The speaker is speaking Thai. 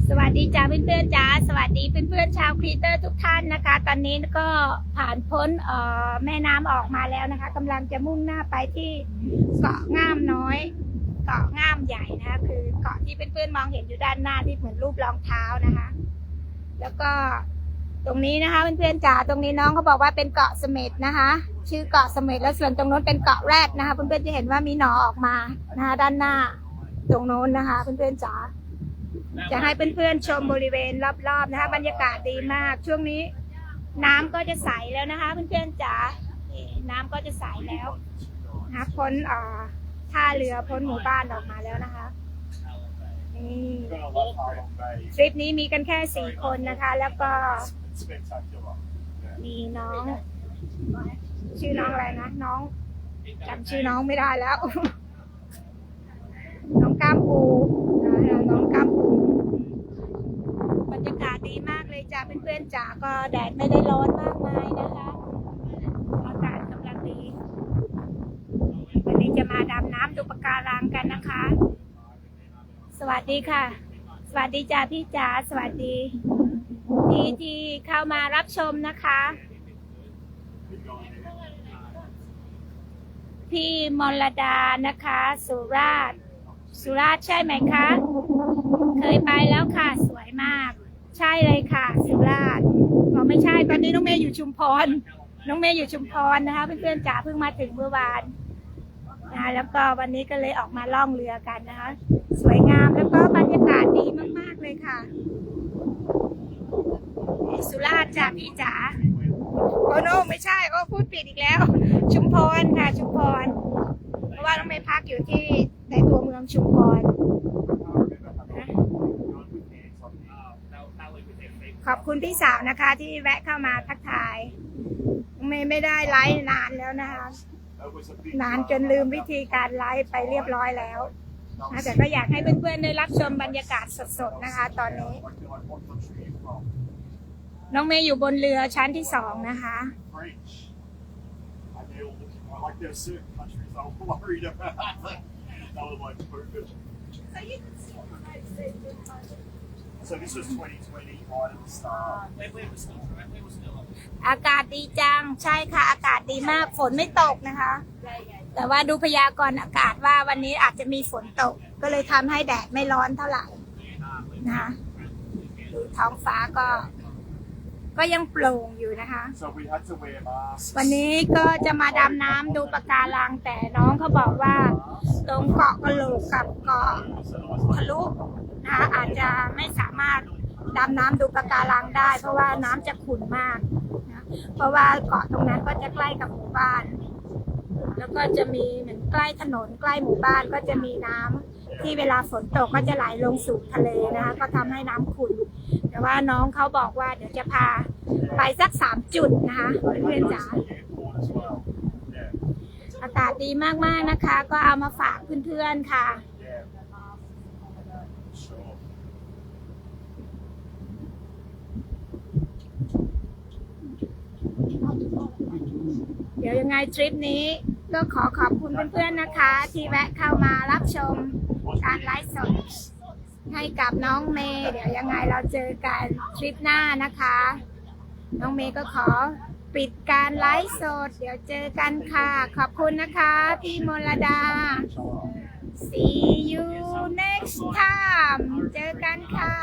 สวัสดีจ้าเพื่อนๆจ้าสวัสดีเพื่อนๆชาวครีเอเตอร์ทุกท่านนะคะตอนนี้ก็ผ่านพ้นแม่น้ำออกมาแล้วนะคะกำลังจะมุ่งหน้าไปที่เกาะง่ามน้อยเกาะง่ามใหญ่นะคะคือเกาะที่เพื่อนๆมองเห็นอยู่ด้านหน้าที่เหมือนรูปรองเท้านะคะแล้วก็ตรงนี้นะคะเพื่อนๆจ๋าตรงนี้น้องเขาบอกว่าเป็นเกาะเสม็ดนะคะชื่อเกาะเสม็ดแล้วส่วนตรงโน้นเป็นเกาะแรดนะคะเพื่อนๆจะเห็นว่ามีหนอออกมานะคะด้านหน้าตรงโน้นนะคะเพื่อนๆจ๋าจะให้เพื่อนๆชมบริเวณรอบๆนะคะบรรยากาศดีมากช่วงนี้น้ำก็จะใสแล้วนะคะเพื่อนๆจ๋าน้ำก็จะใสแล้วนะพ้นท่าเรือพ้นหมู่บ้านออกมาแล้วนะคะนี่ทริปนี้มีกันแค่4 คนนะคะแล้วก็มีน้องชื่อน้องอะไรนะน้องจำชื่อน้องไม่ได้แล้วน้องก้ามปูน้องก้ามปูบรรยากาศดีมากเลยจ้าเพื่อนๆจ๋าก็แดดไม่ได้ร้อนมากมายนะคะอากาศกำลังดีวันนี้จะมาดำน้ำดูปะการังกันนะคะสวัสดีค่ะสวัสดีจ้าพี่จ๋าสวัสดีที่เข้ามารับชมนะคะพี่มลดานะคะสุราษฎร์ใช่ไหมคะเคยไปแล้วค่ะสวยมากใช่เลยค่ะสุราษฎร์ไม่ใช่ตอนนี้น้องเมย์อยู่ชุมพรนะคะเพื่อนๆจ๋าเพิ่งมาถึงเมื่อวานนะแล้วก็วันนี้ก็เลยออกมาล่องเรือกันนะคะสวยงามแล้วก็บรรยากาศดีมากๆเลยค่ะสุราษฎร์จ้ะพี่จ๋าโอ้โนไม่ใช่โอ้พูดผิดอีกแล้วชุมพรค่ะชุมพรเพราะว่าน้องเมย์พักอยู่ที่ในตัวเมืองชุมพรขอบคุณพี่สาวนะคะที่แวะเข้ามาทักทายไม่ได้ไลฟ์นานแล้วนะคะนานจนลืมวิธีการไลฟ์ไปเรียบร้อยแล้วนะแต่ก็อยากให้เพื่อนๆได้รับชมบรรยากาศสดๆนะคะตอนนี้น้องเมย์อยู่บนเรือชั้นที่2นะคะอากาศดีจังใช่ค่ะอากาศดีมากฝนไม่ตกนะคะแต่ว่าดูพยากรณ์อากาศว่าวันนี้อาจจะมีฝนตกก็เลยทำให้แดดไม่ร้อนเท่าไหร่นะคะดูท้องฟ้าก็ยังโปร่งอยู่นะคะวันนี้ก็จะมาดำน้ำดูปะการังแต่น้องเขาบอกว่าตรงเกาะกะโหลกกับเกาะทะลุนะคะอาจจะไม่สามารถดำน้ำดูปะการังได้เพราะว่าน้ำจะขุ่นมากนะเพราะว่าเกาะตรงนั้นก็จะใกล้กับหมู่บ้านแล้วก็จะมีเหมือนใกล้ถนนใกล้หมู่บ้านก็จะมีน้ำที่เวลาฝนตกก็จะไหลลงสู่ทะเลนะคะก็ทำให้น้ำขุ่นแต่ว่าน้องเขาบอกว่าเดี๋ยวจะพาไปสัก3 จุดนะคะเพื่อนๆจ๋าอากาศดีมากๆนะคะก็เอามาฝากเพื่อนๆค่ะเดี๋ยวยังไงทริปนี้ก็ขอบคุณเพื่อนๆนะคะที่แวะเข้ามารับชมการไลฟ์สดให้กับน้องเมย์เดี๋ยวยังไงเราเจอกันทริปหน้านะคะน้องเมย์ก็ขอปิดการไลฟ์สดเดี๋ยวเจอกันค่ะขอบคุณนะคะพี่มลดา See you next time เจอกันค่ะ